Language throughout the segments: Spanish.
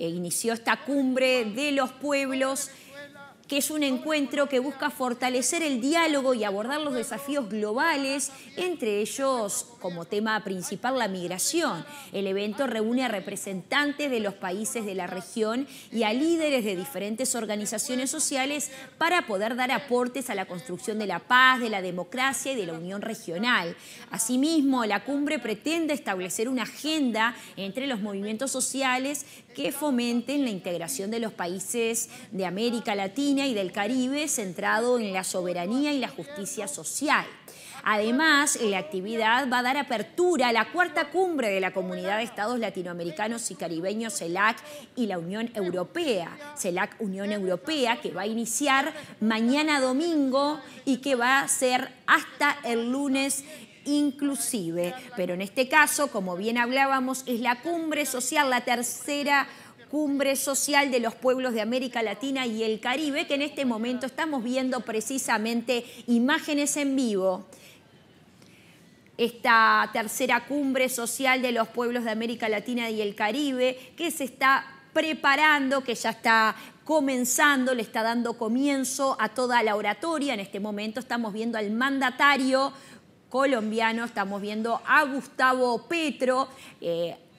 inició esta cumbre de los pueblos, que es un encuentro que busca fortalecer el diálogo y abordar los desafíos globales, entre ellos como tema principal la migración. El evento reúne a representantes de los países de la región y a líderes de diferentes organizaciones sociales para poder dar aportes a la construcción de la paz, de la democracia y de la unión regional. Asimismo, la cumbre pretende establecer una agenda entre los movimientos sociales que fomenten la integración de los países de América Latina y del Caribe, centrado en la soberanía y la justicia social. Además, la actividad va a dar apertura a la cuarta cumbre de la Comunidad de Estados Latinoamericanos y Caribeños, CELAC, y la Unión Europea, CELAC Unión Europea, que va a iniciar mañana domingo y que va a ser hasta el lunes inclusive. Pero en este caso, como bien hablábamos, es la cumbre social, la tercera cumbre social de los pueblos de América Latina y el Caribe, que en este momento estamos viendo precisamente imágenes en vivo. Esta tercera cumbre social de los pueblos de América Latina y el Caribe, que se está preparando, que ya está comenzando, le está dando comienzo a toda la oratoria. En este momento estamos viendo al mandatario colombiano, estamos viendo a Gustavo Petro,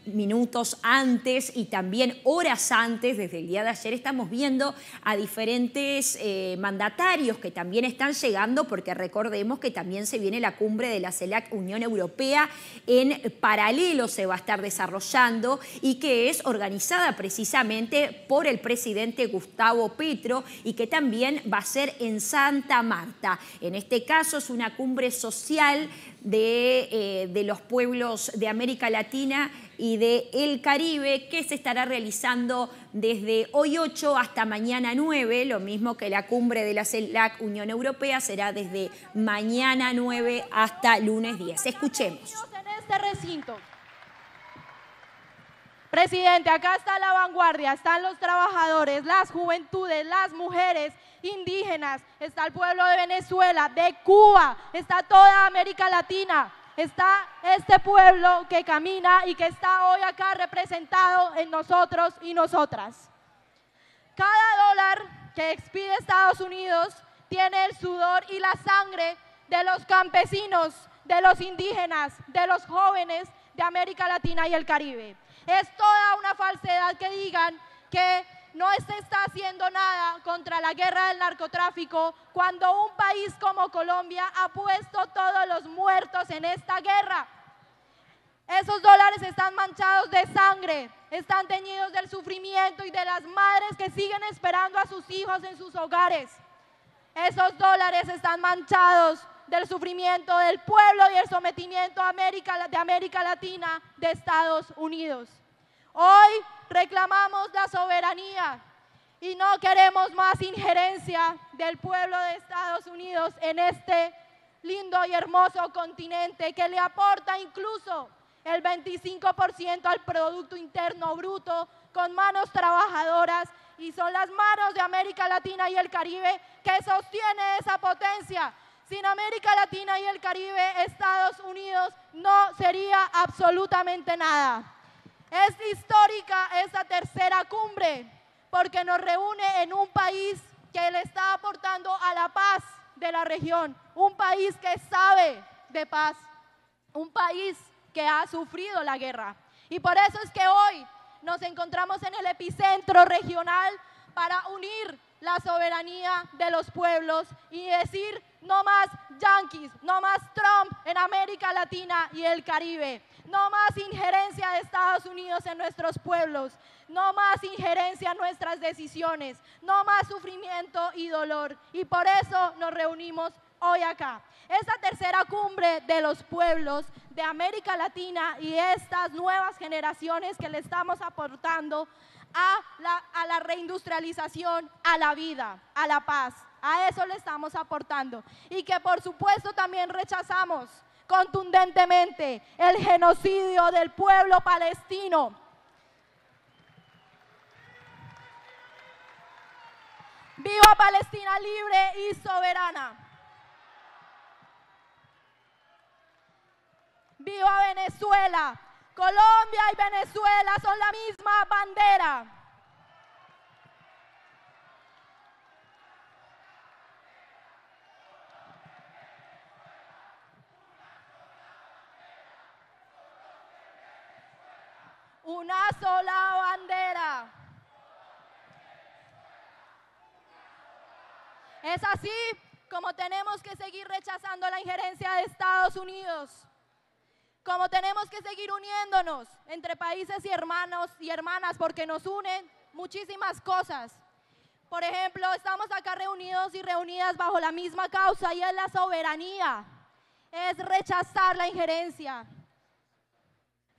minutos antes y también horas antes, desde el día de ayer, estamos viendo a diferentes mandatarios que también están llegando, porque recordemos que también se viene la cumbre de la CELAC Unión Europea, en paralelo se va a estar desarrollando y que es organizada precisamente por el presidente Gustavo Petro y que también va a ser en Santa Marta. En este caso es una cumbre social de los pueblos de América Latina y del Caribe, que se estará realizando desde hoy 8 hasta mañana 9, lo mismo que la cumbre de la CELAC Unión Europea será desde mañana 9 hasta lunes 10. Escuchemos. En este recinto. Presidente, acá está la vanguardia, están los trabajadores, las juventudes, las mujeres, indígenas, está el pueblo de Venezuela, de Cuba, está toda América Latina. Está este pueblo que camina y que está hoy acá representado en nosotros y nosotras. Cada dólar que expide Estados Unidos tiene el sudor y la sangre de los campesinos, de los indígenas, de los jóvenes de América Latina y el Caribe. Es toda una falsedad que digan que no se está haciendo nada contra la guerra del narcotráfico cuando un país como Colombia ha puesto todos los muertos en esta guerra. Esos dólares están manchados de sangre, están teñidos del sufrimiento y de las madres que siguen esperando a sus hijos en sus hogares. Esos dólares están manchados del sufrimiento del pueblo y el sometimiento de América Latina de Estados Unidos. Hoy reclamamos la soberanía y no queremos más injerencia del pueblo de Estados Unidos en este lindo y hermoso continente que le aporta incluso el 25% al Producto Interno Bruto con manos trabajadoras, y son las manos de América Latina y el Caribe que sostiene esa potencia. Sin América Latina y el Caribe, Estados Unidos no sería absolutamente nada. Es histórica esta tercera cumbre porque nos reúne en un país que le está aportando a la paz de la región, un país que sabe de paz, un país que ha sufrido la guerra. Y por eso es que hoy nos encontramos en el epicentro regional para unir la soberanía de los pueblos y decir no más yanquis, no más Trump en América Latina y el Caribe, no más injerencia de Estados Unidos en nuestros pueblos, no más injerencia en nuestras decisiones, no más sufrimiento y dolor. Y por eso nos reunimos hoy acá. Esta tercera cumbre de los pueblos de América Latina y estas nuevas generaciones que le estamos aportando a la reindustrialización, a la vida, a la paz. A eso le estamos aportando. Y que por supuesto también rechazamos contundentemente el genocidio del pueblo palestino. ¡Viva Palestina libre y soberana! ¡Viva Venezuela! Colombia y Venezuela son la misma bandera. una sola bandera. Es así como tenemos que seguir rechazando la injerencia de Estados Unidos, como tenemos que seguir uniéndonos entre países y hermanos y hermanas, porque nos unen muchísimas cosas. Por ejemplo, estamos acá reunidos y reunidas bajo la misma causa, y es la soberanía, es rechazar la injerencia.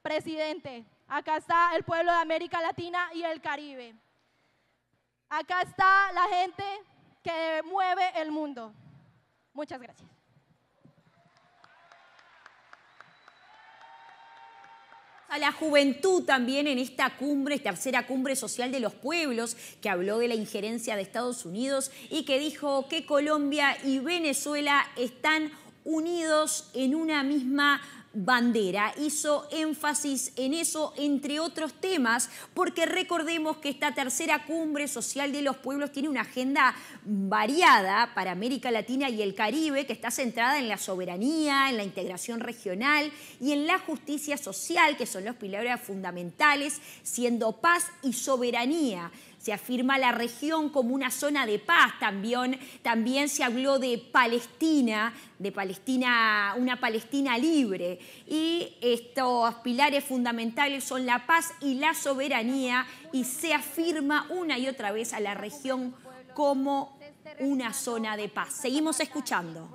Presidente, acá está el pueblo de América Latina y el Caribe. Acá está la gente que mueve el mundo. Muchas gracias. A la juventud también en esta cumbre, tercera cumbre social de los pueblos, que habló de la injerencia de Estados Unidos y que dijo que Colombia y Venezuela están unidos en una misma bandera. Hizo énfasis en eso, entre otros temas, porque recordemos que esta tercera cumbre social de los pueblos tiene una agenda variada para América Latina y el Caribe, que está centrada en la soberanía, en la integración regional y en la justicia social, que son los pilares fundamentales, siendo paz y soberanía. Se afirma la región como una zona de paz. También se habló de Palestina, una Palestina libre. Y estos pilares fundamentales son la paz y la soberanía, y se afirma una y otra vez a la región como una zona de paz. Seguimos escuchando.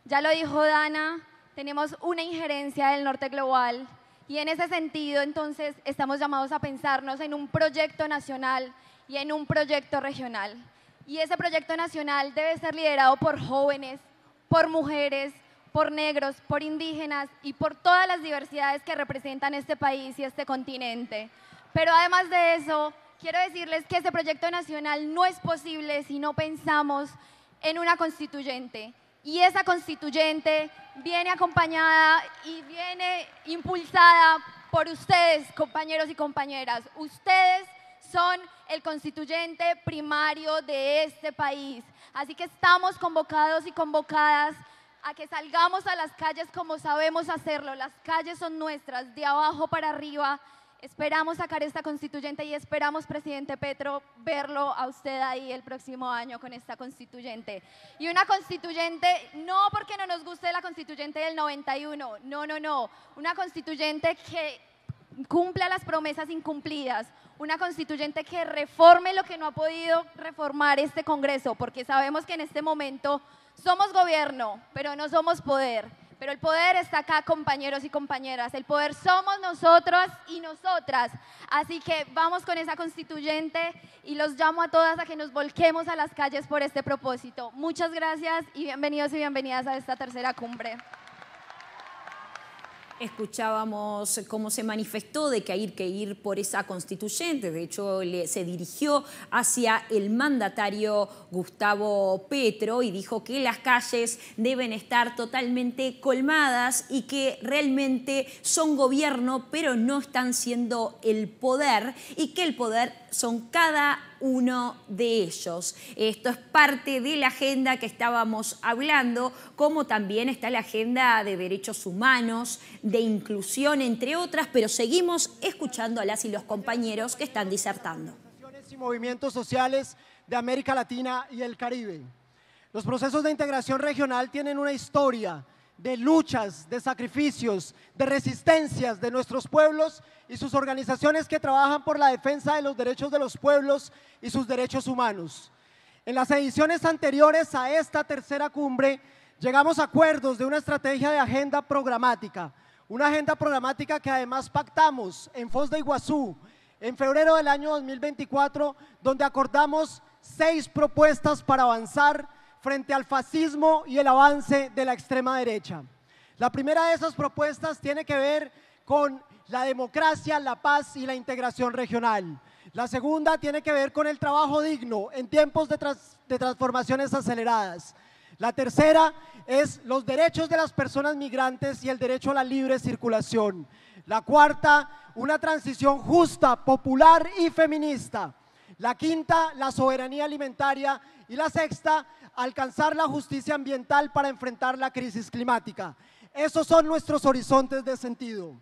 Ya lo dijo Dana, tenemos una injerencia del norte global. Y en ese sentido, entonces, estamos llamados a pensarnos en un proyecto nacional y en un proyecto regional. Y ese proyecto nacional debe ser liderado por jóvenes, por mujeres, por negros, por indígenas y por todas las diversidades que representan este país y este continente. Pero además de eso, quiero decirles que ese proyecto nacional no es posible si no pensamos en una constituyente. Y esa constituyente viene acompañada y viene impulsada por ustedes, compañeros y compañeras. Ustedes son el constituyente primario de este país. Así que estamos convocados y convocadas a que salgamos a las calles como sabemos hacerlo. Las calles son nuestras, de abajo para arriba. Esperamos sacar esta constituyente y esperamos, presidente Petro, verlo a usted ahí el próximo año con esta constituyente. Y una constituyente, no porque no nos guste la constituyente del 91, no. Una constituyente que cumpla las promesas incumplidas, una constituyente que reforme lo que no ha podido reformar este Congreso, porque sabemos que en este momento somos gobierno, pero no somos poder. Pero el poder está acá, compañeros y compañeras. El poder somos nosotros y nosotras. Así que vamos con esa constituyente y los llamo a todas a que nos volquemos a las calles por este propósito. Muchas gracias y bienvenidos y bienvenidas a esta tercera cumbre. Escuchábamos cómo se manifestó de que hay que ir por esa constituyente. De hecho, se dirigió hacia el mandatario Gustavo Petro y dijo que las calles deben estar totalmente colmadas y que realmente son gobierno, pero no están siendo el poder, y que el poder son cada uno de ellos. Esto es parte de la agenda que estábamos hablando, como también está la agenda de derechos humanos, de inclusión, entre otras, pero seguimos escuchando a las y los compañeros que están disertando. Y movimientos sociales de América Latina y el Caribe. Los procesos de integración regional tienen una historia de luchas, de sacrificios, de resistencias de nuestros pueblos y sus organizaciones que trabajan por la defensa de los derechos de los pueblos y sus derechos humanos. En las ediciones anteriores a esta tercera cumbre llegamos a acuerdos de una estrategia de agenda programática, una agenda programática que además pactamos en Foz de Iguazú en febrero del año 2024, donde acordamos 6 propuestas para avanzar frente al fascismo y el avance de la extrema derecha. La primera de esas propuestas tiene que ver con la democracia, la paz y la integración regional. La segunda tiene que ver con el trabajo digno en tiempos de transformaciones aceleradas. La tercera es los derechos de las personas migrantes y el derecho a la libre circulación. La cuarta, una transición justa, popular y feminista. La quinta, la soberanía alimentaria. Y la sexta, alcanzar la justicia ambiental para enfrentar la crisis climática. Esos son nuestros horizontes de sentido.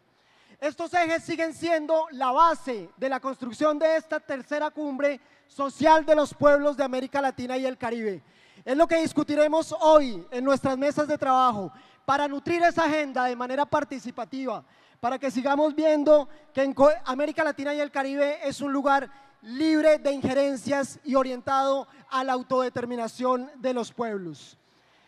Estos ejes siguen siendo la base de la construcción de esta tercera cumbre social de los pueblos de América Latina y el Caribe. Es lo que discutiremos hoy en nuestras mesas de trabajo para nutrir esa agenda de manera participativa, para que sigamos viendo que América Latina y el Caribe es un lugar libre de injerencias y orientado a la autodeterminación de los pueblos.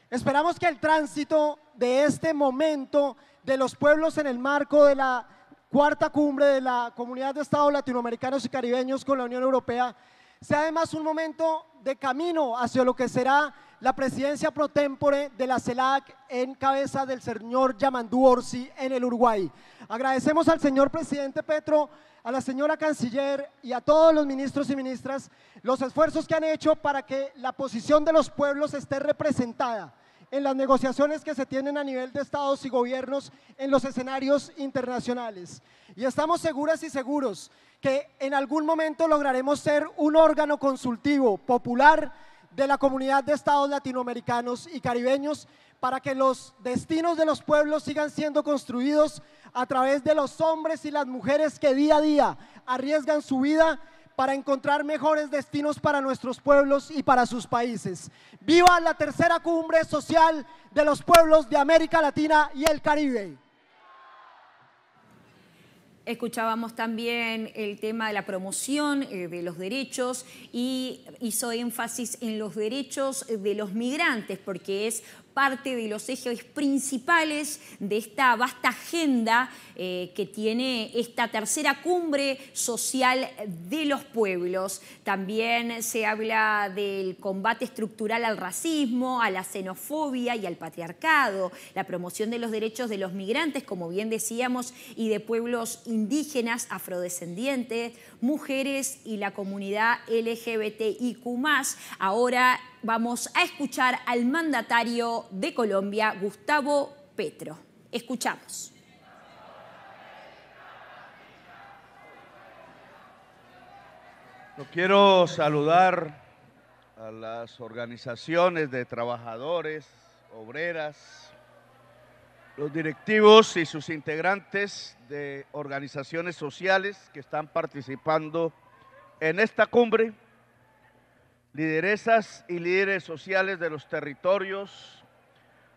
Esperamos que el tránsito de este momento de los pueblos en el marco de la cuarta cumbre de la Comunidad de Estados Latinoamericanos y Caribeños con la Unión Europea sea además un momento de camino hacia lo que será la presidencia pro tempore de la CELAC en cabeza del señor Yamandú Orsi en el Uruguay. Agradecemos al señor presidente Petro, a la señora canciller y a todos los ministros y ministras los esfuerzos que han hecho para que la posición de los pueblos esté representada en las negociaciones que se tienen a nivel de estados y gobiernos en los escenarios internacionales. Y estamos seguras y seguros que en algún momento lograremos ser un órgano consultivo popular de la comunidad de estados latinoamericanos y caribeños para que los destinos de los pueblos sigan siendo construidos a través de los hombres y las mujeres que día a día arriesgan su vida para encontrar mejores destinos para nuestros pueblos y para sus países. ¡Viva la tercera cumbre social de los pueblos de América Latina y el Caribe! Escuchábamos también el tema de la promoción de los derechos y hizo énfasis en los derechos de los migrantes porque es parte de los ejes principales de esta vasta agenda que tiene esta tercera cumbre social de los pueblos. También se habla del combate estructural al racismo, a la xenofobia y al patriarcado, la promoción de los derechos de los migrantes, como bien decíamos, y de pueblos indígenas, afrodescendientes, mujeres y la comunidad LGBTIQ+. Ahora vamos a escuchar al mandatario de Colombia, Gustavo Petro. Escuchamos. Yo quiero saludar a las organizaciones de trabajadores, obreras, los directivos y sus integrantes de organizaciones sociales que están participando en esta cumbre, lideresas y líderes sociales de los territorios,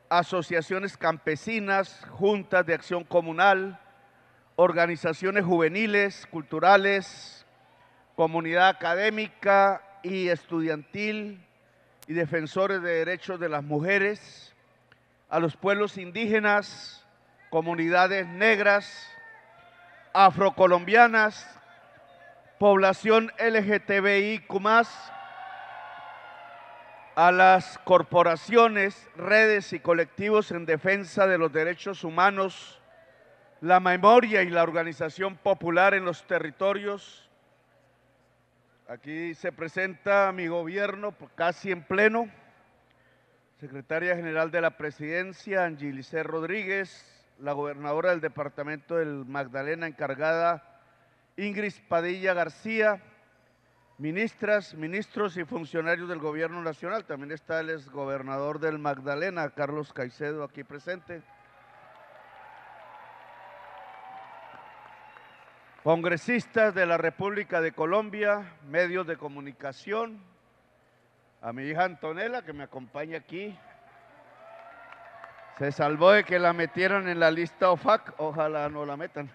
asociaciones campesinas, juntas de acción comunal, organizaciones juveniles, culturales, comunidad académica y estudiantil y defensores de derechos de las mujeres, a los pueblos indígenas, comunidades negras, afrocolombianas, población LGTBIQ+, a las corporaciones, redes y colectivos en defensa de los derechos humanos, la memoria y la organización popular en los territorios. Aquí se presenta mi gobierno casi en pleno, Secretaria General de la Presidencia, Angelice Rodríguez, la gobernadora del Departamento del Magdalena encargada, Ingrid Padilla García, ministras, ministros y funcionarios del Gobierno Nacional. También está el exgobernador del Magdalena, Carlos Caicedo, aquí presente. Congresistas de la República de Colombia, medios de comunicación, a mi hija Antonella que me acompaña aquí. Se salvó de que la metieran en la lista OFAC, ojalá no la metan.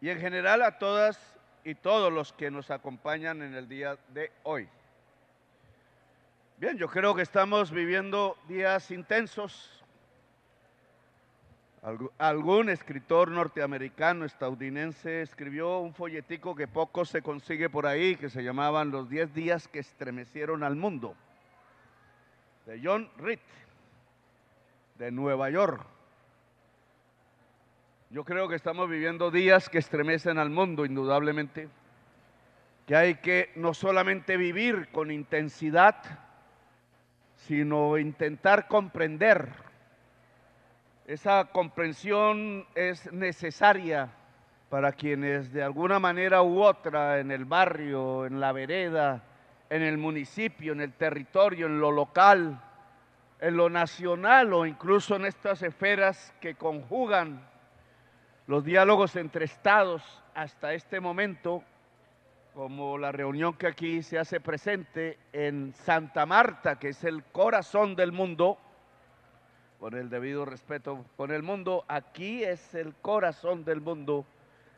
Y en general a todas y todos los que nos acompañan en el día de hoy. Bien, yo creo que estamos viviendo días intensos. Algún escritor norteamericano, estadounidense, escribió un folletico que poco se consigue por ahí, que se llamaban Los 10 días que estremecieron al mundo, de John Reed, de Nueva York. Yo creo que estamos viviendo días que estremecen al mundo, indudablemente, que hay que no solamente vivir con intensidad, sino intentar comprender. Esa comprensión es necesaria para quienes de alguna manera u otra en el barrio, en la vereda, en el municipio, en el territorio, en lo local, en lo nacional o incluso en estas esferas que conjugan los diálogos entre estados hasta este momento, como la reunión que aquí se hace presente en Santa Marta, que es el corazón del mundo, con el debido respeto con el mundo, aquí es el corazón del mundo,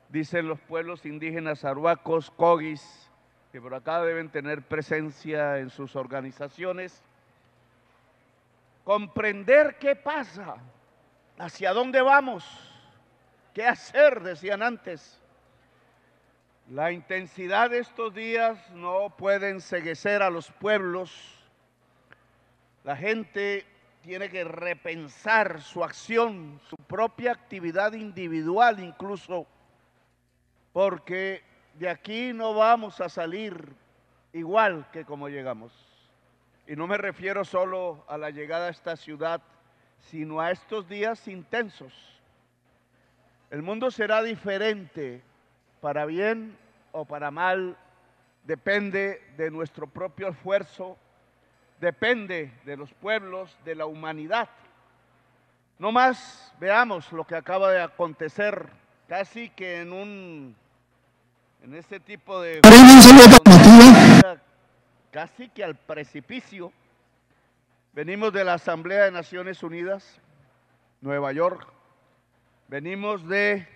dicen los pueblos indígenas arhuacos, cogis, que por acá deben tener presencia en sus organizaciones. Comprender qué pasa, hacia dónde vamos, qué hacer, decían antes. La intensidad de estos días no puede enceguecer a los pueblos. La gente tiene que repensar su acción, su propia actividad individual incluso, porque de aquí no vamos a salir igual que como llegamos. Y no me refiero solo a la llegada a esta ciudad, sino a estos días intensos. El mundo será diferente, para bien o para mal, depende de nuestro propio esfuerzo, depende de los pueblos, de la humanidad. No más veamos lo que acaba de acontecer, casi que en este tipo de... casi que al precipicio. Venimos de la Asamblea de Naciones Unidas, Nueva York. Venimos de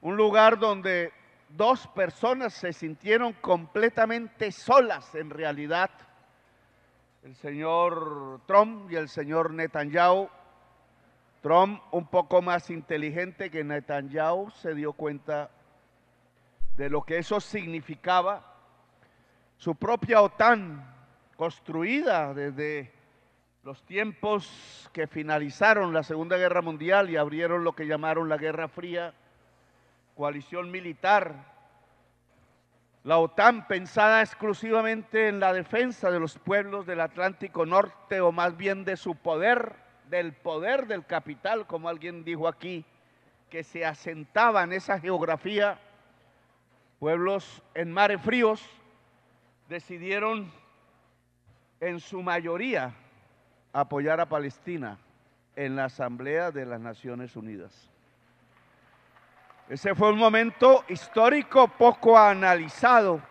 un lugar donde 2 personas se sintieron completamente solas en realidad. El señor Trump y el señor Netanyahu. Trump, un poco más inteligente que Netanyahu, se dio cuenta de lo que eso significaba. Su propia OTAN, construida desde los tiempos que finalizaron la Segunda Guerra Mundial y abrieron lo que llamaron la Guerra Fría, coalición militar. La OTAN pensada exclusivamente en la defensa de los pueblos del Atlántico Norte, o más bien de su poder, del poder del capital, como alguien dijo aquí, que se asentaba en esa geografía. Pueblos en mares fríos decidieron en su mayoría apoyar a Palestina en la Asamblea de las Naciones Unidas. Ese fue un momento histórico poco analizado.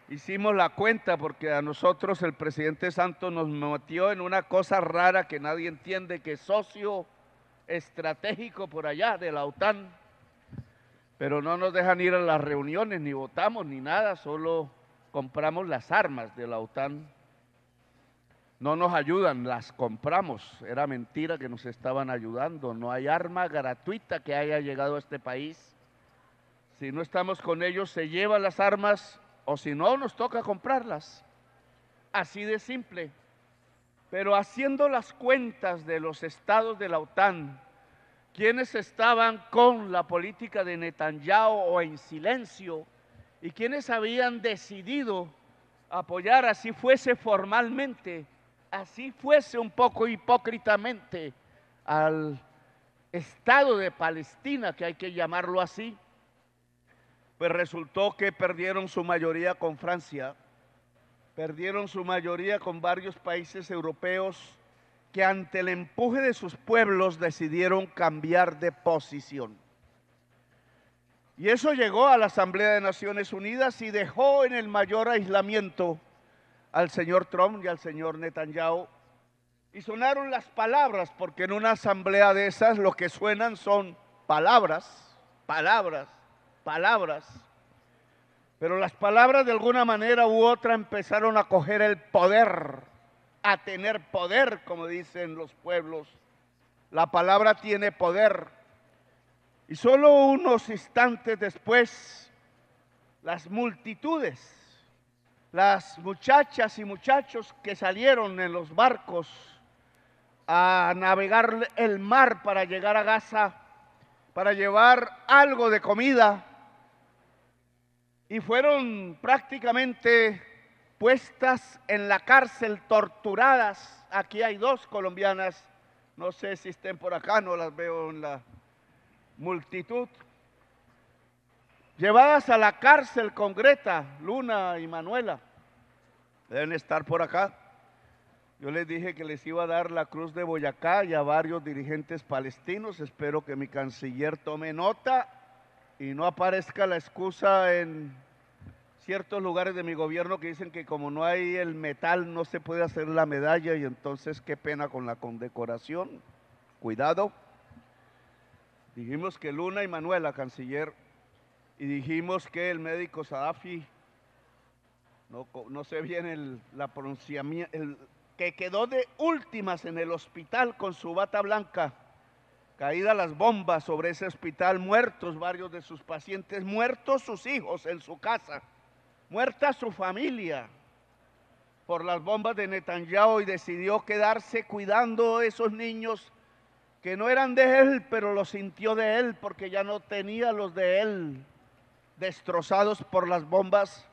Hicimos la cuenta porque a nosotros el presidente Santos nos metió en una cosa rara que nadie entiende, que es socio estratégico por allá de la OTAN, pero no nos dejan ir a las reuniones, ni votamos, ni nada, solo compramos las armas de la OTAN. No nos ayudan, las compramos. Era mentira que nos estaban ayudando. No hay arma gratuita que haya llegado a este país. Si no estamos con ellos, se llevan las armas, o si no, nos toca comprarlas. Así de simple. Pero haciendo las cuentas de los estados de la OTAN, quienes estaban con la política de Netanyahu o en silencio, y quienes habían decidido apoyar, así fuese formalmente, así fuese un poco hipócritamente, al Estado de Palestina, que hay que llamarlo así, pues resultó que perdieron su mayoría con Francia, perdieron su mayoría con varios países europeos que ante el empuje de sus pueblos decidieron cambiar de posición. Y eso llegó a la Asamblea de Naciones Unidas y dejó en el mayor aislamiento al señor Trump y al señor Netanyahu. Y sonaron las palabras, porque en una asamblea de esas lo que suenan son palabras, palabras, palabras. Pero las palabras de alguna manera u otra empezaron a coger el poder, a tener poder, como dicen los pueblos. La palabra tiene poder. Y solo unos instantes después, las multitudes, las muchachas y muchachos que salieron en los barcos a navegar el mar para llegar a Gaza, para llevar algo de comida, y fueron prácticamente puestas en la cárcel, torturadas. Aquí hay 2 colombianas, no sé si estén por acá, no las veo en la multitud. Llevadas a la cárcel con Greta, Luna y Manuela, deben estar por acá. Yo les dije que les iba a dar la Cruz de Boyacá y a varios dirigentes palestinos. Espero que mi canciller tome nota y no aparezca la excusa en ciertos lugares de mi gobierno que dicen que como no hay el metal no se puede hacer la medalla y entonces qué pena con la condecoración. Cuidado. Dijimos que Luna y Manuela, canciller, y dijimos que el médico Sadafi, no sé bien la pronunciamiento, que quedó de últimas en el hospital con su bata blanca, caídas las bombas sobre ese hospital, muertos varios de sus pacientes, muertos sus hijos en su casa, muerta su familia por las bombas de Netanyahu, y decidió quedarse cuidando a esos niños que no eran de él, pero los sintió de él porque ya no tenía los de él destrozados por las bombas.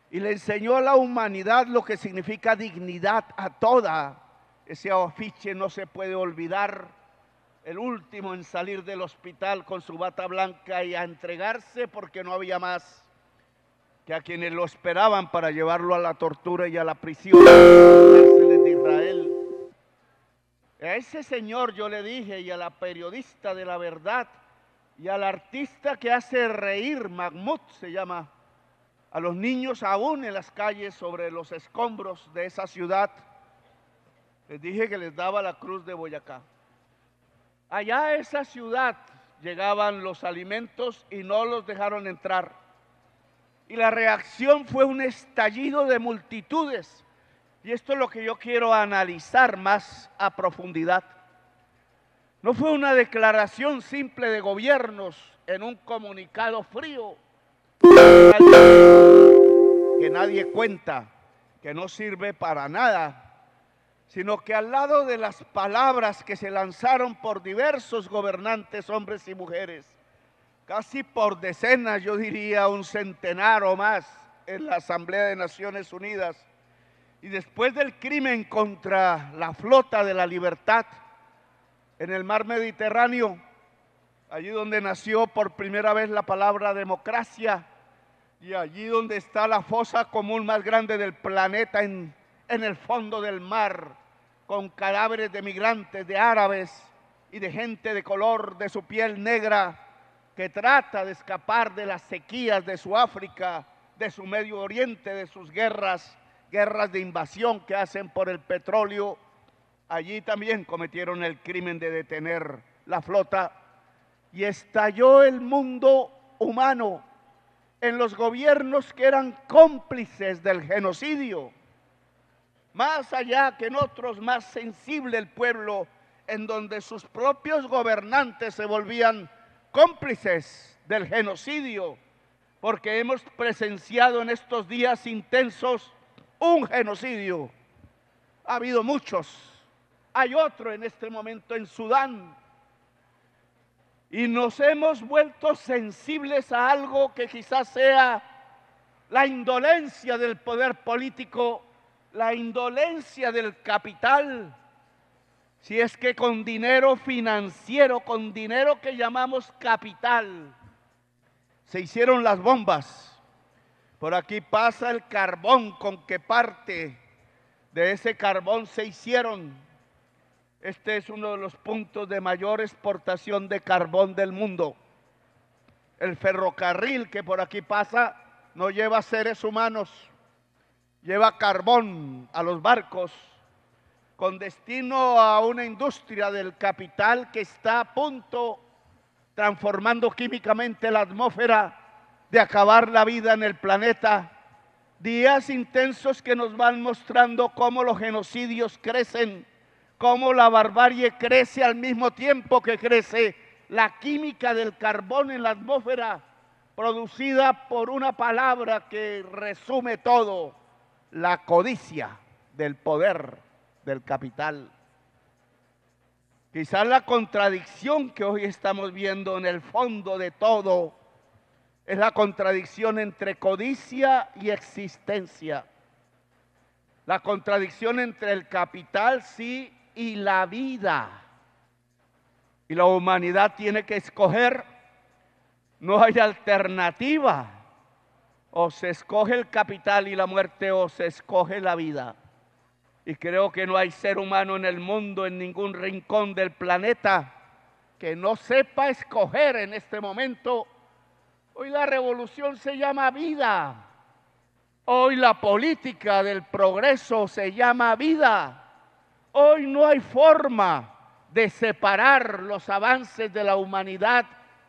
Y le enseñó a la humanidad lo que significa dignidad a toda. Ese afiche no se puede olvidar. El último en salir del hospital con su bata blanca y a entregarse porque no había más que a quienes lo esperaban para llevarlo a la tortura y a la prisión de Israel. A ese señor yo le dije, y a la periodista de la verdad, y al artista que hace reír, Mahmoud se llama, a los niños aún en las calles sobre los escombros de esa ciudad, les dije que les daba la Cruz de Boyacá. Allá a esa ciudad llegaban los alimentos y no los dejaron entrar. Y la reacción fue un estallido de multitudes. Y esto es lo que yo quiero analizar más a profundidad. No fue una declaración simple de gobiernos en un comunicado frío que nadie cuenta, que no sirve para nada, sino que al lado de las palabras que se lanzaron por diversos gobernantes, hombres y mujeres, casi por decenas, yo diría un centenar o más en la Asamblea de Naciones Unidas, y después del crimen contra la flota de la libertad en el mar Mediterráneo, allí donde nació por primera vez la palabra democracia, y allí donde está la fosa común más grande del planeta en el fondo del mar, con cadáveres de migrantes, de árabes y de gente de color de su piel negra que trata de escapar de las sequías de su África, de su Medio Oriente, de sus guerras de invasión que hacen por el petróleo. Allí también cometieron el crimen de detener la flota y estalló el mundo humano en los gobiernos que eran cómplices del genocidio. Más allá que en otros más sensible el pueblo, en donde sus propios gobernantes se volvían cómplices del genocidio, porque hemos presenciado en estos días intensos un genocidio. Ha habido muchos. Hay otro en este momento en Sudán. Y nos hemos vuelto sensibles a algo que quizás sea la indolencia del poder político, la indolencia del capital. Si es que con dinero financiero, con dinero que llamamos capital, se hicieron las bombas. Por aquí pasa el carbón con que parte de ese carbón se hicieron. Este es uno de los puntos de mayor exportación de carbón del mundo. El ferrocarril que por aquí pasa no lleva seres humanos, lleva carbón a los barcos con destino a una industria del capital que está a punto, transformando químicamente la atmósfera, de acabar la vida en el planeta. Días intensos que nos van mostrando cómo los genocidios crecen, cómo la barbarie crece al mismo tiempo que crece la química del carbón en la atmósfera, producida por una palabra que resume todo: la codicia del poder del capital. Quizás la contradicción que hoy estamos viendo en el fondo de todo es la contradicción entre codicia y existencia. La contradicción entre el capital, sí, y la vida. Y la humanidad tiene que escoger. No hay alternativa. O se escoge el capital y la muerte, o se escoge la vida. Y creo que no hay ser humano en el mundo, en ningún rincón del planeta, que no sepa escoger en este momento. Hoy la revolución se llama vida. Hoy la política del progreso se llama vida. Hoy no hay forma de separar los avances de la humanidad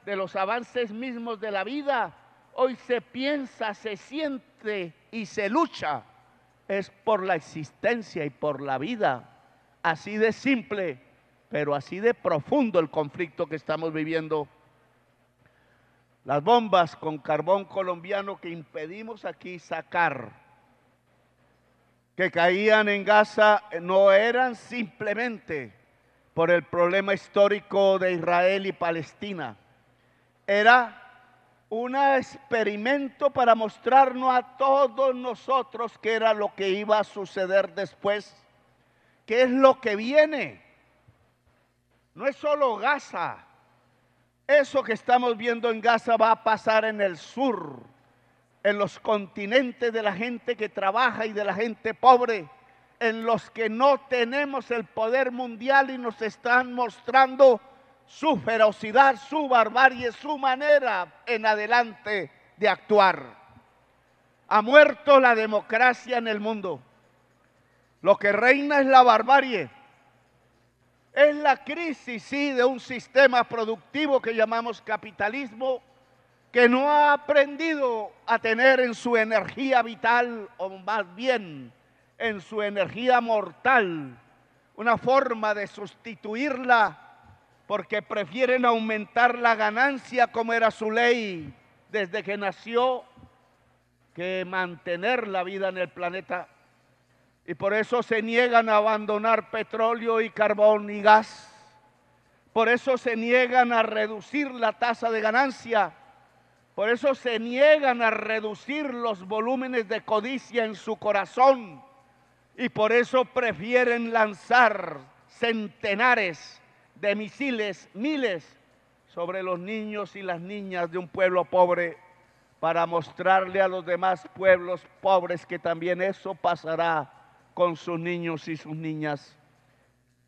de los avances mismos de la vida. Hoy se piensa, se siente y se lucha. Es por la existencia y por la vida. Así de simple, pero así de profundo el conflicto que estamos viviendo. Las bombas con carbón colombiano que impedimos aquí sacar, que caían en Gaza, no eran simplemente por el problema histórico de Israel y Palestina. Era un experimento para mostrarnos a todos nosotros qué era lo que iba a suceder después, qué es lo que viene. No es solo Gaza. Eso que estamos viendo en Gaza va a pasar en el sur, en los continentes de la gente que trabaja y de la gente pobre, en los que no tenemos el poder mundial y nos están mostrando su ferocidad, su barbarie, su manera en adelante de actuar. Ha muerto la democracia en el mundo. Lo que reina es la barbarie. Es la crisis, sí, de un sistema productivo que llamamos capitalismo, que no ha aprendido a tener en su energía vital, o más bien en su energía mortal, una forma de sustituirla, porque prefieren aumentar la ganancia, como era su ley desde que nació, que mantener la vida en el planeta. Y por eso se niegan a abandonar petróleo y carbón y gas. Por eso se niegan a reducir la tasa de ganancia. Por eso se niegan a reducir los volúmenes de codicia en su corazón. Y por eso prefieren lanzar centenares de misiles, miles, sobre los niños y las niñas de un pueblo pobre, para mostrarle a los demás pueblos pobres que también eso pasará con sus niños y sus niñas.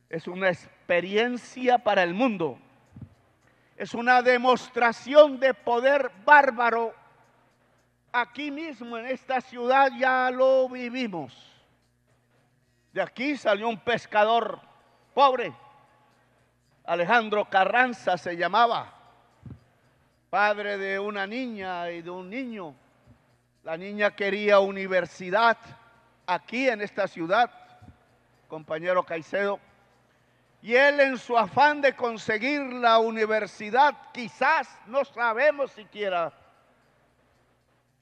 Es una experiencia para el mundo. Es una demostración de poder bárbaro. Aquí mismo en esta ciudad ya lo vivimos. De aquí salió un pescador pobre, Alejandro Carranza se llamaba, padre de una niña y de un niño. La niña quería universidad aquí en esta ciudad, compañero Caicedo, y él en su afán de conseguir la universidad, quizás, no sabemos siquiera,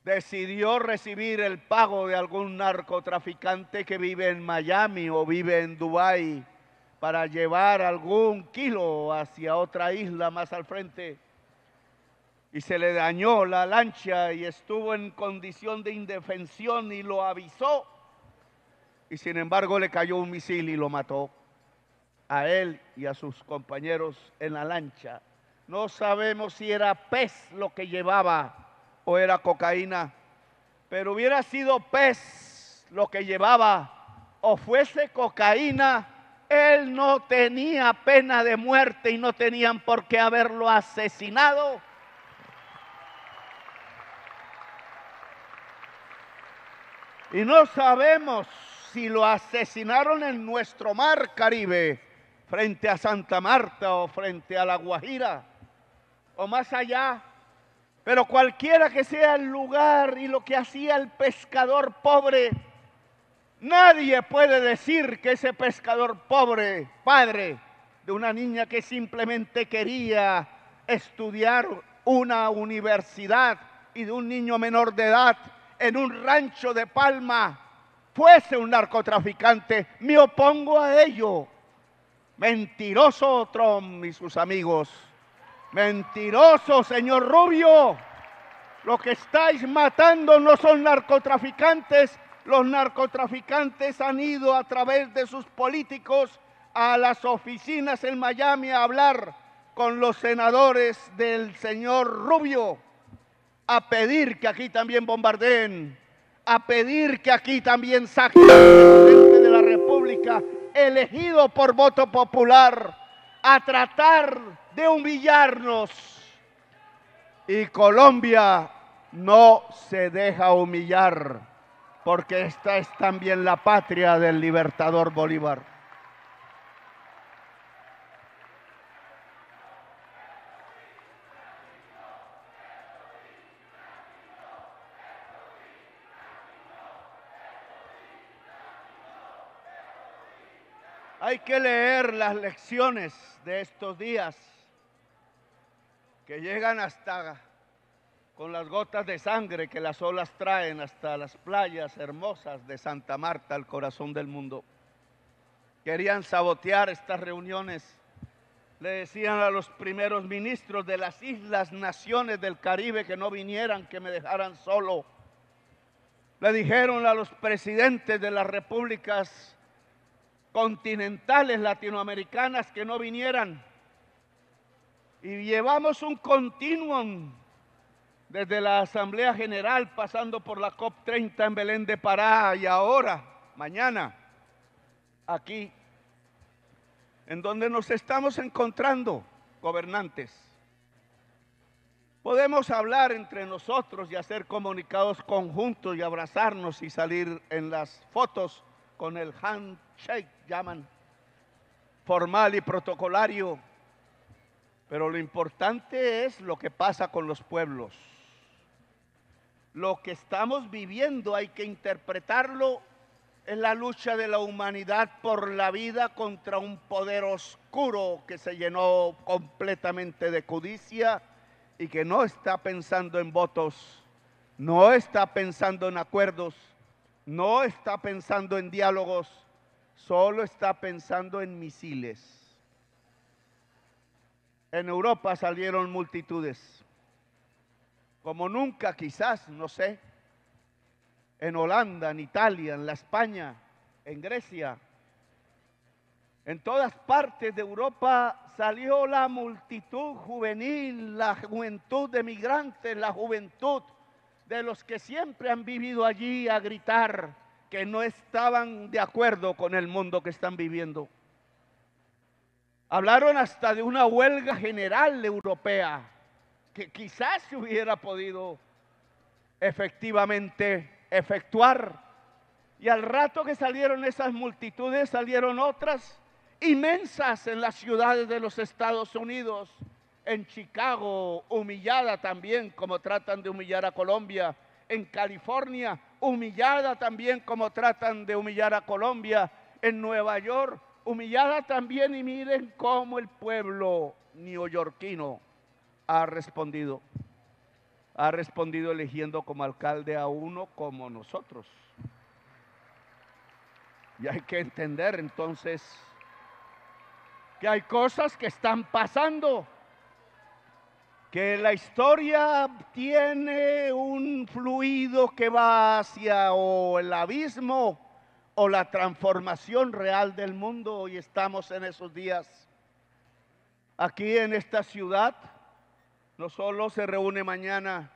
decidió recibir el pago de algún narcotraficante que vive en Miami o vive en Dubái para llevar algún kilo hacia otra isla más al frente. Y se le dañó la lancha y estuvo en condición de indefensión y lo avisó. Y sin embargo le cayó un misil y lo mató a él y a sus compañeros en la lancha. No sabemos si era pez lo que llevaba o era cocaína, pero hubiera sido pez lo que llevaba o fuese cocaína, él no tenía pena de muerte y no tenían por qué haberlo asesinado. Y no sabemos si lo asesinaron en nuestro mar Caribe, frente a Santa Marta o frente a La Guajira, o más allá. Pero cualquiera que sea el lugar y lo que hacía el pescador pobre, nadie puede decir que ese pescador pobre, padre de una niña que simplemente quería estudiar una universidad y de un niño menor de edad en un rancho de Palma, fuese un narcotraficante. Me opongo a ello. Mentiroso Trump y sus amigos. Mentiroso, señor Rubio. Lo que estáis matando no son narcotraficantes. Los narcotraficantes han ido a través de sus políticos a las oficinas en Miami a hablar con los senadores del señor Rubio, a pedir que aquí también bombardeen, a pedir que aquí también saquen al presidente de la República. República, elegido por voto popular, a tratar de humillarnos. Y Colombia no se deja humillar, porque esta es también la patria del libertador Bolívar. Hay que leer las lecciones de estos días que llegan hasta con las gotas de sangre que las olas traen hasta las playas hermosas de Santa Marta, el corazón del mundo. Querían sabotear estas reuniones. Le decían a los primeros ministros de las islas, naciones del Caribe que no vinieran, que me dejaran solo. Le dijeron a los presidentes de las repúblicas continentales latinoamericanas que no vinieran. Y llevamos un continuum desde la Asamblea General, pasando por la COP30 en Belén de Pará y ahora, mañana, aquí, en donde nos estamos encontrando, gobernantes. Podemos hablar entre nosotros y hacer comunicados conjuntos y abrazarnos y salir en las fotos con el handshake, llaman, formal y protocolario. Pero lo importante es lo que pasa con los pueblos. Lo que estamos viviendo hay que interpretarlo en la lucha de la humanidad por la vida contra un poder oscuro que se llenó completamente de codicia y que no está pensando en votos, no está pensando en acuerdos, no está pensando en diálogos, solo está pensando en misiles. En Europa salieron multitudes, como nunca quizás, no sé, en Holanda, en Italia, en la España, en Grecia. En todas partes de Europa salió la multitud juvenil, la juventud de migrantes, la juventud de los que siempre han vivido allí a gritar que no estaban de acuerdo con el mundo que están viviendo. Hablaron hasta de una huelga general europea que quizás se hubiera podido efectivamente efectuar. Y al rato que salieron esas multitudes, salieron otras inmensas en las ciudades de los Estados Unidos, en Chicago, humillada también como tratan de humillar a Colombia, en California, humillada también como tratan de humillar a Colombia, en Nueva York, humillada también, y miren cómo el pueblo neoyorquino ha respondido eligiendo como alcalde a uno como nosotros. Y hay que entender entonces que hay cosas que están pasando, que la historia tiene un fluido que va hacia o el abismo o la transformación real del mundo, y estamos en esos días. Aquí en esta ciudad no solo se reúne mañana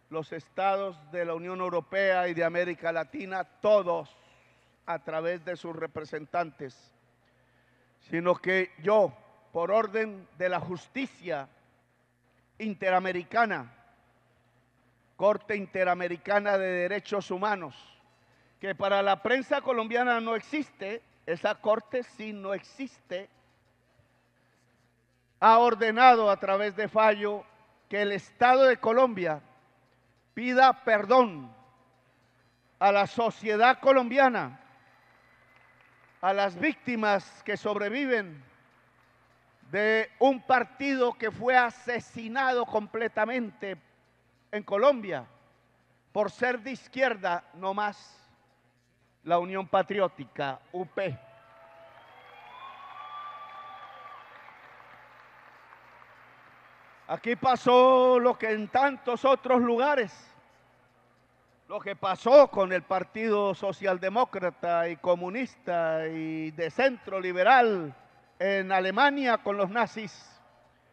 los estados de la Unión Europea y de América Latina, todos a través de sus representantes, sino que yo, por orden de la justicia interamericana, Corte Interamericana de Derechos Humanos, que para la prensa colombiana no existe, esa corte sí no existe, ha ordenado a través de fallo que el Estado de Colombia pida perdón a la sociedad colombiana, a las víctimas que sobreviven de un partido que fue asesinado completamente en Colombia por ser de izquierda, no más, la Unión Patriótica, UP. Aquí pasó lo que en tantos otros lugares, lo que pasó con el Partido Socialdemócrata y Comunista y de Centro Liberal en Alemania con los nazis,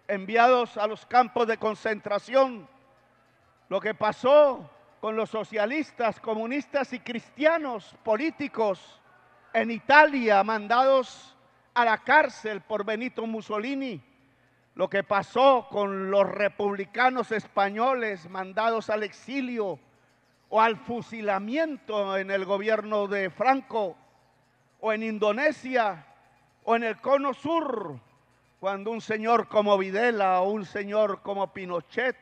enviados a los campos de concentración, lo que pasó con los socialistas, comunistas y cristianos políticos en Italia, mandados a la cárcel por Benito Mussolini, lo que pasó con los republicanos españoles mandados al exilio o al fusilamiento en el gobierno de Franco, o en Indonesia, o en el Cono Sur, cuando un señor como Videla o un señor como Pinochet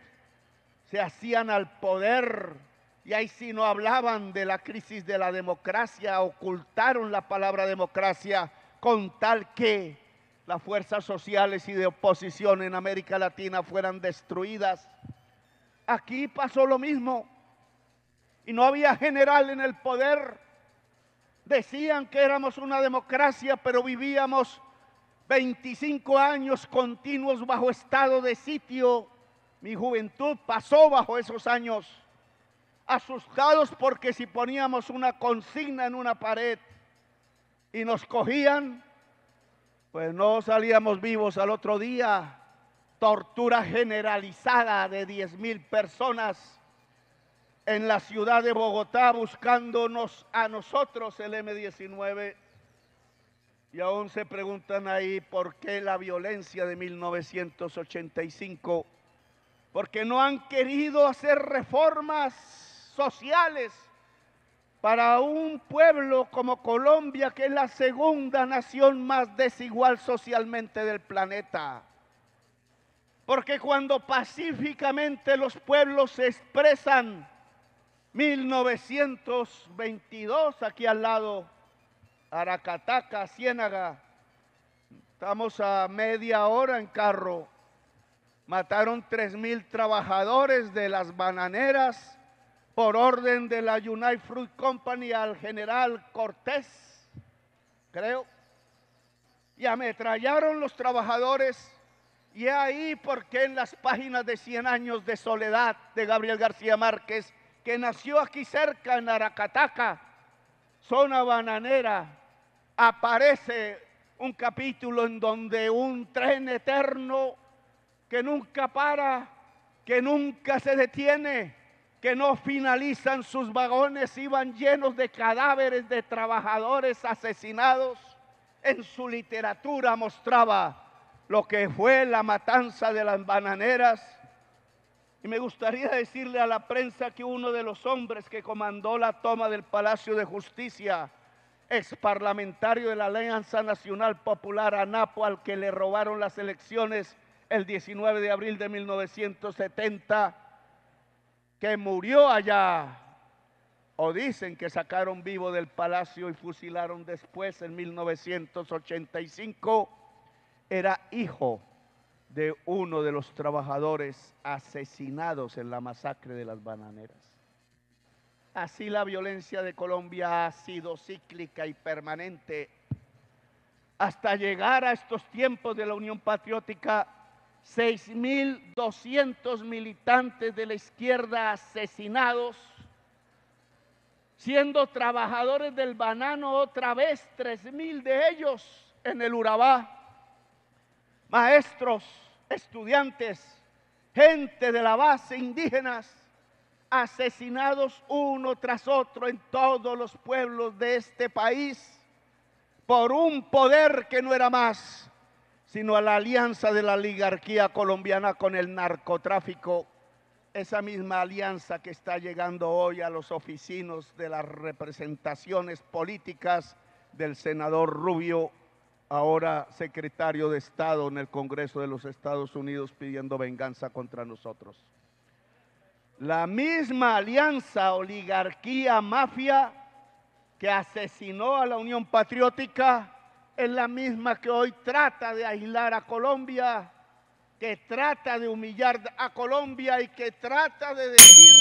se hacían al poder, y ahí sí no hablaban de la crisis de la democracia, ocultaron la palabra democracia con tal que las fuerzas sociales y de oposición en América Latina fueran destruidas. Aquí pasó lo mismo y no había general en el poder. Decían que éramos una democracia, pero vivíamos 25 años continuos bajo estado de sitio. Mi juventud pasó bajo esos años, asustados porque si poníamos una consigna en una pared y nos cogían, pues no salíamos vivos al otro día. Tortura generalizada de 10,000 personas en la ciudad de Bogotá buscándonos a nosotros, el M-19. Y aún se preguntan ahí por qué la violencia de 1985. Porque no han querido hacer reformas sociales para un pueblo como Colombia, que es la segunda nación más desigual socialmente del planeta. Porque cuando pacíficamente los pueblos se expresan, 1922, aquí al lado, Aracataca, Ciénaga, estamos a media hora en carro, mataron 3,000 trabajadores de las bananeras por orden de la United Fruit Company al general Cortés, creo, y ametrallaron los trabajadores. Y ahí porque en las páginas de 100 años de soledad de Gabriel García Márquez, que nació aquí cerca en Aracataca, zona bananera, aparece un capítulo en donde un tren eterno que nunca para, que nunca se detiene, que no finalizan sus vagones, iban llenos de cadáveres de trabajadores asesinados. En su literatura mostraba lo que fue la matanza de las bananeras. Y me gustaría decirle a la prensa que uno de los hombres que comandó la toma del Palacio de Justicia, ex parlamentario de la Alianza Nacional Popular, ANAPO, al que le robaron las elecciones el 19 de abril de 1970, que murió allá, o dicen que sacaron vivo del palacio y fusilaron después en 1985, era hijo de uno de los trabajadores asesinados en la masacre de las bananeras. Así la violencia de Colombia ha sido cíclica y permanente hasta llegar a estos tiempos de la Unión Patriótica. 6,200 militantes de la izquierda asesinados, siendo trabajadores del banano otra vez 3,000 de ellos en el Urabá, maestros, estudiantes, gente de la base, indígenas, asesinados uno tras otro en todos los pueblos de este país por un poder que no era más sino a la alianza de la oligarquía colombiana con el narcotráfico, esa misma alianza que está llegando hoy a los oficinos de las representaciones políticas del senador Rubio, ahora secretario de Estado en el Congreso de los Estados Unidos, pidiendo venganza contra nosotros. La misma alianza oligarquía mafia que asesinó a la Unión Patriótica es la misma que hoy trata de aislar a Colombia, que trata de humillar a Colombia y que trata de decir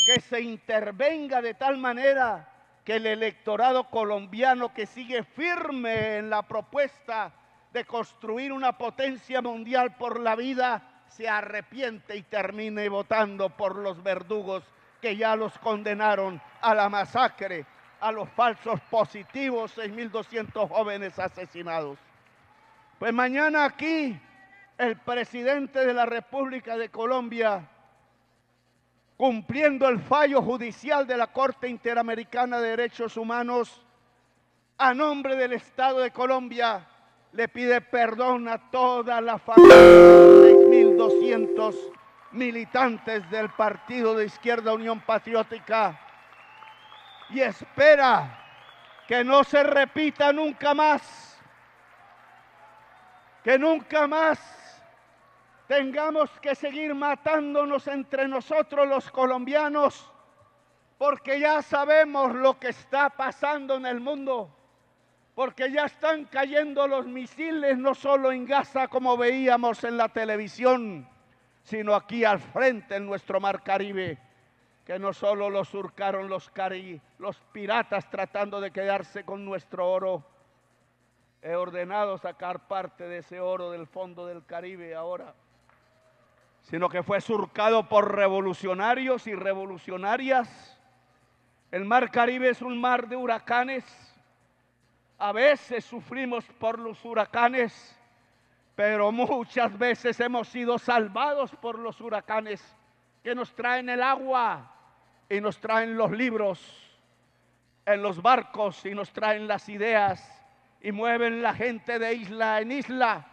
que se intervenga de tal manera que el electorado colombiano, que sigue firme en la propuesta de construir una potencia mundial por la vida, se arrepiente y termine votando por los verdugos que ya los condenaron a la masacre, a los falsos positivos, 6,200 jóvenes asesinados. Pues mañana aquí el presidente de la República de Colombia, cumpliendo el fallo judicial de la Corte Interamericana de Derechos Humanos, a nombre del Estado de Colombia, le pide perdón a toda la familia de 6.200 militantes del Partido de Izquierda Unión Patriótica y espera que no se repita nunca más, que nunca más tengamos que seguir matándonos entre nosotros los colombianos, porque ya sabemos lo que está pasando en el mundo, porque ya están cayendo los misiles no solo en Gaza como veíamos en la televisión, sino aquí al frente en nuestro mar Caribe, que no solo lo surcaron los piratas tratando de quedarse con nuestro oro. He ordenado sacar parte de ese oro del fondo del Caribe ahora, sino que fue surcado por revolucionarios y revolucionarias. El mar Caribe es un mar de huracanes. A veces sufrimos por los huracanes, pero muchas veces hemos sido salvados por los huracanes que nos traen el agua y nos traen los libros en los barcos y nos traen las ideas y mueven la gente de isla en isla.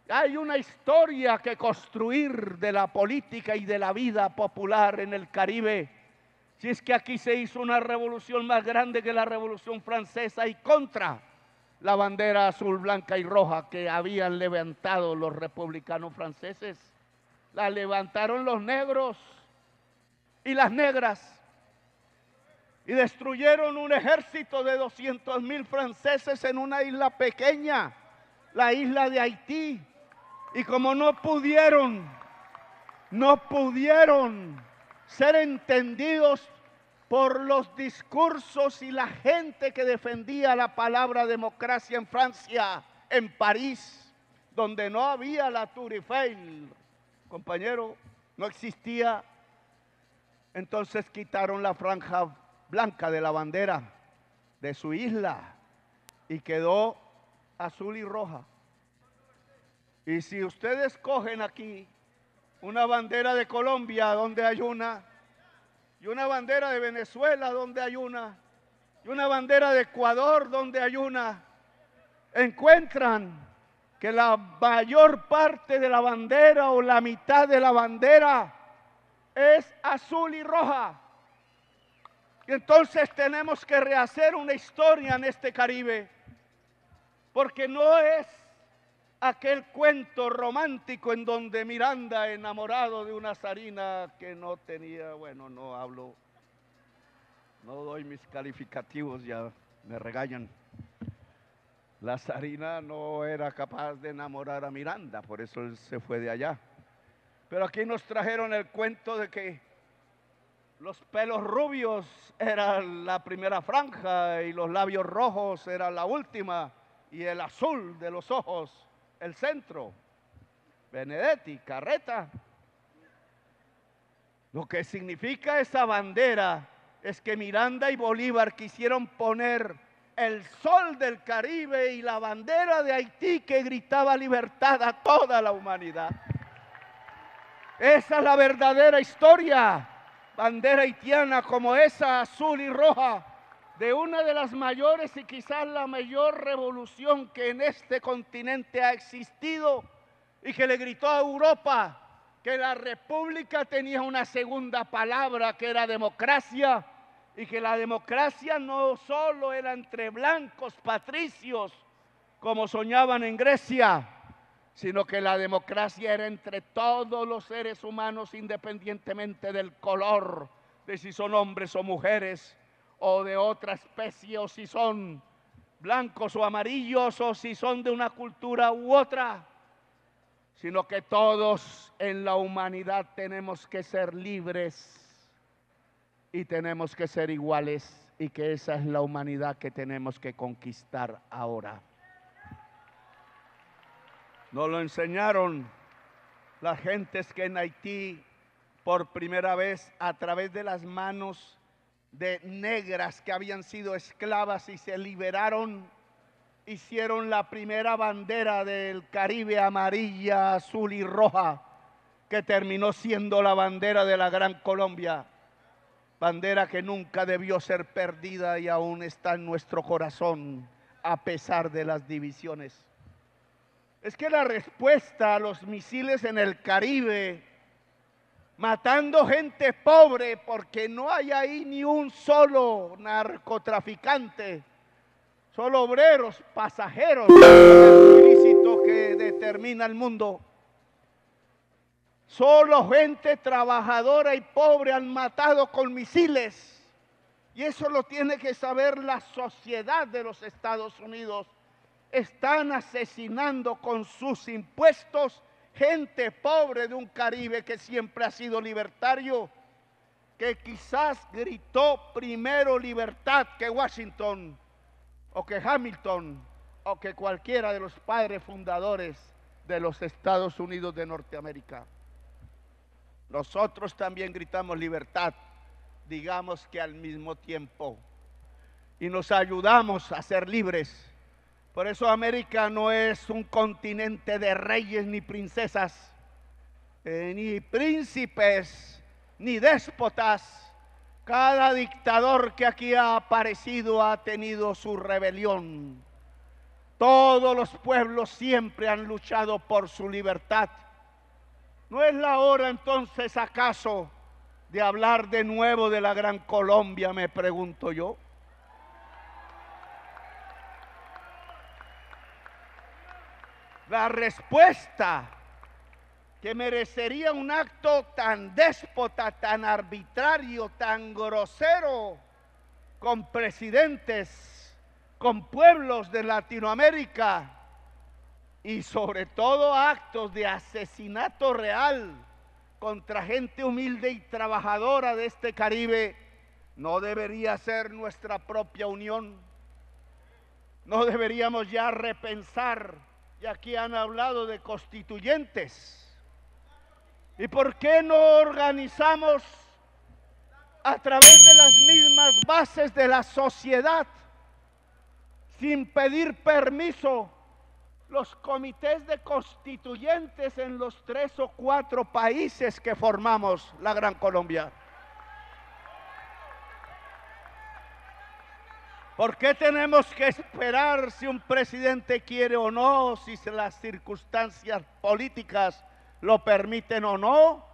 Hay una historia que construir de la política y de la vida popular en el Caribe. Si es que aquí se hizo una revolución más grande que la Revolución Francesa y contra la bandera azul, blanca y roja que habían levantado los republicanos franceses. La levantaron los negros y las negras y destruyeron un ejército de 200.000 franceses en una isla pequeña, la isla de Haití. Y como no pudieron ser entendidos por los discursos y la gente que defendía la palabra democracia en Francia, en París, donde no había la Tour Eiffel, compañero, no existía. Entonces quitaron la franja blanca de la bandera de su isla y quedó azul y roja. Y si ustedes cogen aquí una bandera de Colombia donde hay una, y una bandera de Venezuela donde hay una, y una bandera de Ecuador donde hay una, encuentran que la mayor parte de la bandera o la mitad de la bandera es azul y roja. Y entonces tenemos que rehacer una historia en este Caribe, porque no es aquel cuento romántico en donde Miranda, enamorado de una zarina que no tenía, bueno, no doy mis calificativos, ya me regañan. La zarina no era capaz de enamorar a Miranda, por eso él se fue de allá. Pero aquí nos trajeron el cuento de que los pelos rubios eran la primera franja y los labios rojos eran la última y el azul de los ojos el centro. Benedetti, Carreta. Lo que significa esa bandera es que Miranda y Bolívar quisieron poner el sol del Caribe y la bandera de Haití que gritaba libertad a toda la humanidad. Esa es la verdadera historia. Bandera haitiana como esa azul y roja de una de las mayores y quizás la mayor revolución que en este continente ha existido y que le gritó a Europa que la república tenía una segunda palabra que era democracia y que la democracia no solo era entre blancos patricios como soñaban en Grecia, sino que la democracia era entre todos los seres humanos independientemente del color, de si son hombres o mujeres, o de otra especie, o si son blancos o amarillos, o si son de una cultura u otra, sino que todos en la humanidad tenemos que ser libres y tenemos que ser iguales, y que esa es la humanidad que tenemos que conquistar ahora. Nos lo enseñaron las gentes que en Haití, por primera vez, a través de las manos de negras que habían sido esclavas y se liberaron, hicieron la primera bandera del Caribe amarilla, azul y roja, que terminó siendo la bandera de la Gran Colombia, bandera que nunca debió ser perdida y aún está en nuestro corazón. a pesar de las divisiones. Es que la respuesta a los misiles en el Caribe, matando gente pobre, porque no hay ahí ni un solo narcotraficante, solo obreros, pasajeros del ilícito que determina el mundo. Solo gente trabajadora y pobre han matado con misiles. Y eso lo tiene que saber la sociedad de los Estados Unidos. Están asesinando con sus impuestos gente pobre de un Caribe que siempre ha sido libertario, que quizás gritó primero libertad que Washington, o que Hamilton, o que cualquiera de los padres fundadores de los Estados Unidos de Norteamérica. Nosotros también gritamos libertad, digamos que al mismo tiempo, y nos ayudamos a ser libres. Por eso América no es un continente de reyes ni princesas, ni príncipes, ni déspotas. Cada dictador que aquí ha aparecido ha tenido su rebelión. Todos los pueblos siempre han luchado por su libertad. ¿No es la hora entonces acaso de hablar de nuevo de la Gran Colombia, me pregunto yo? La respuesta que merecería un acto tan déspota, tan arbitrario, tan grosero, con presidentes, con pueblos de Latinoamérica y sobre todo actos de asesinato real contra gente humilde y trabajadora de este Caribe, no debería ser nuestra propia unión. No deberíamos ya repensar. Y aquí han hablado de constituyentes. ¿Y por qué no organizamos a través de las mismas bases de la sociedad, sin pedir permiso, los comités de constituyentes en los 3 o 4 países que formamos la Gran Colombia? ¿Por qué tenemos que esperar si un presidente quiere o no, si las circunstancias políticas lo permiten o no?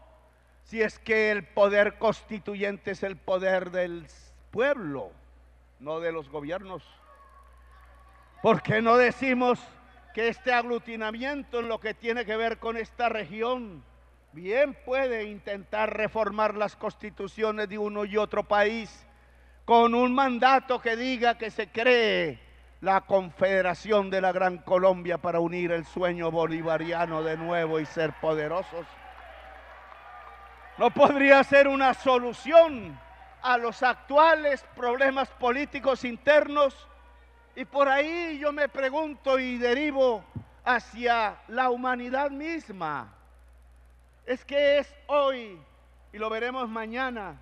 Si es que el poder constituyente es el poder del pueblo, no de los gobiernos. ¿Por qué no decimos que este aglutinamiento en lo que tiene que ver con esta región bien puede intentar reformar las constituciones de uno y otro país, con un mandato que diga que se cree la Confederación de la Gran Colombia para unir el sueño bolivariano de nuevo y ser poderosos? ¿No podría ser una solución a los actuales problemas políticos internos? Y por ahí yo me pregunto y derivo hacia la humanidad misma. Es que es hoy, y lo veremos mañana,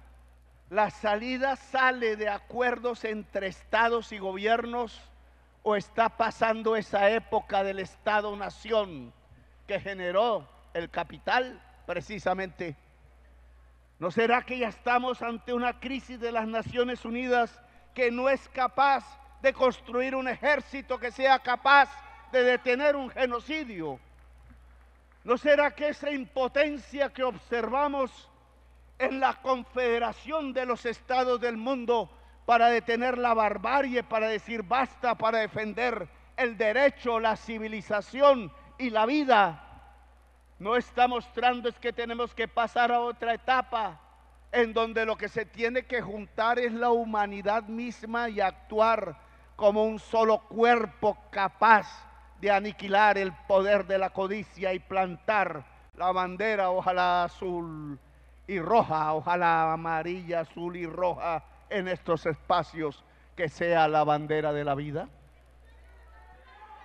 ¿la salida sale de acuerdos entre estados y gobiernos o está pasando esa época del Estado-Nación que generó el capital precisamente? ¿No será que ya estamos ante una crisis de las Naciones Unidas que no es capaz de construir un ejército que sea capaz de detener un genocidio? ¿No será que esa impotencia que observamos en la confederación de los estados del mundo para detener la barbarie, para decir basta, para defender el derecho, la civilización y la vida, no está mostrando es que tenemos que pasar a otra etapa en donde lo que se tiene que juntar es la humanidad misma y actuar como un solo cuerpo capaz de aniquilar el poder de la codicia y plantar la bandera, ojalá azul y roja, ojalá amarilla, azul y roja en estos espacios, que sea la bandera de la vida?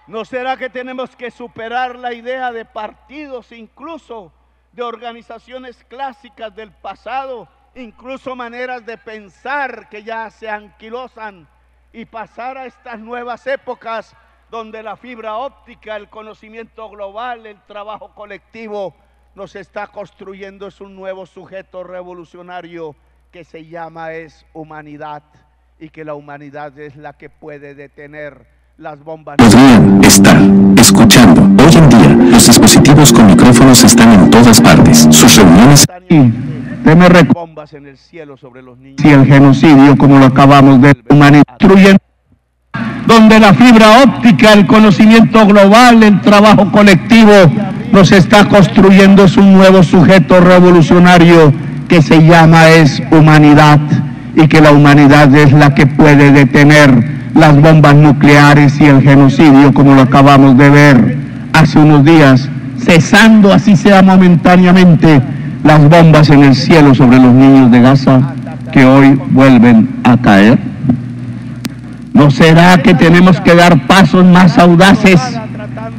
¿No será que tenemos que superar la idea de partidos, incluso de organizaciones clásicas del pasado, incluso maneras de pensar que ya se anquilosan, y pasar a estas nuevas épocas donde la fibra óptica, el conocimiento global, el trabajo colectivo nos está construyendo es un nuevo sujeto revolucionario que se llama humanidad, y que la humanidad es la que puede detener las bombas. Podrían estar escuchando. Hoy en día, los dispositivos con micrófonos están en todas partes. Sus reuniones... Bombas en el cielo sobre los niños. Si el genocidio, como lo acabamos de humanizar, donde la fibra óptica, el conocimiento global, el trabajo colectivo nos está construyendo, es un nuevo sujeto revolucionario que se llama humanidad, y que la humanidad es la que puede detener las bombas nucleares y el genocidio, como lo acabamos de ver hace unos días, cesando así sea momentáneamente las bombas en el cielo sobre los niños de Gaza, que hoy vuelven a caer. ¿No será que tenemos que dar pasos más audaces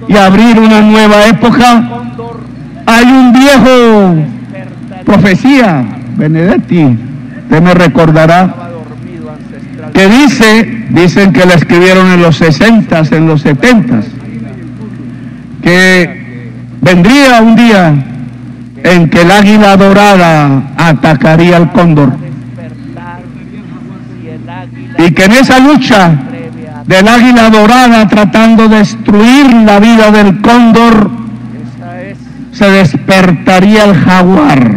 y abrir una nueva época? Hay un viejo profecía, Benedetti, usted me recordará, que dicen que la escribieron en los 60s, en los 70s, que vendría un día en que el águila dorada atacaría al cóndor, y que en esa lucha del águila dorada tratando de destruir la vida del cóndor, se despertaría el jaguar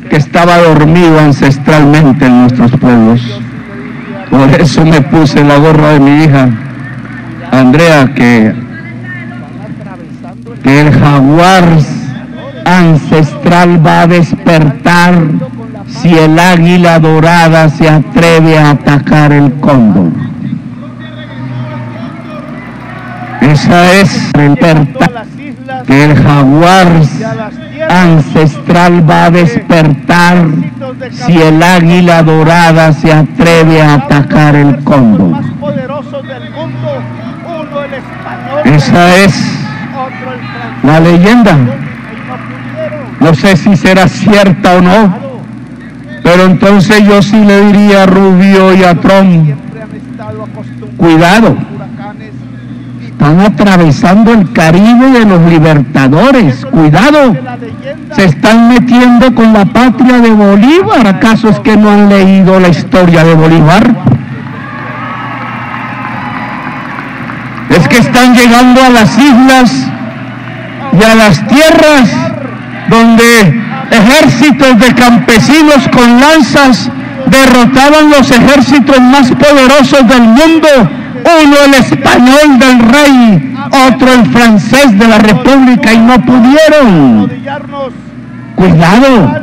que estaba dormido ancestralmente en nuestros pueblos. Por eso me puse la gorra de mi hija Andrea, que el jaguar ancestral va a despertar si el águila dorada se atreve a atacar el cóndor. Esa es la libertad, que el jaguar ancestral va a despertar si el águila dorada se atreve a atacar el cóndor. Esa es la leyenda. No sé si será cierta o no, pero entonces yo sí le diría a Rubio y a Trump: cuidado, están atravesando el Caribe de los libertadores, cuidado, se están metiendo con la patria de Bolívar. ¿Acaso es que no han leído la historia de Bolívar? Es que están llegando a las islas y a las tierras donde ejércitos de campesinos con lanzas derrotaban los ejércitos más poderosos del mundo, uno el español del rey, otro el francés de la república, y no pudieron. Cuidado,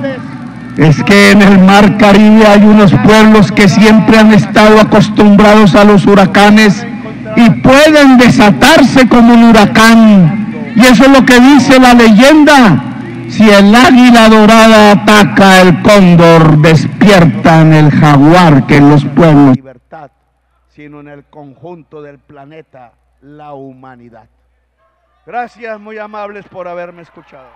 es que en el mar Caribe hay unos pueblos que siempre han estado acostumbrados a los huracanes y pueden desatarse como un huracán, y eso es lo que dice la leyenda: si el águila dorada ataca el cóndor, despiertan el jaguar que en los pueblos, sino en el conjunto del planeta, la humanidad. Gracias, muy amables, por haberme escuchado.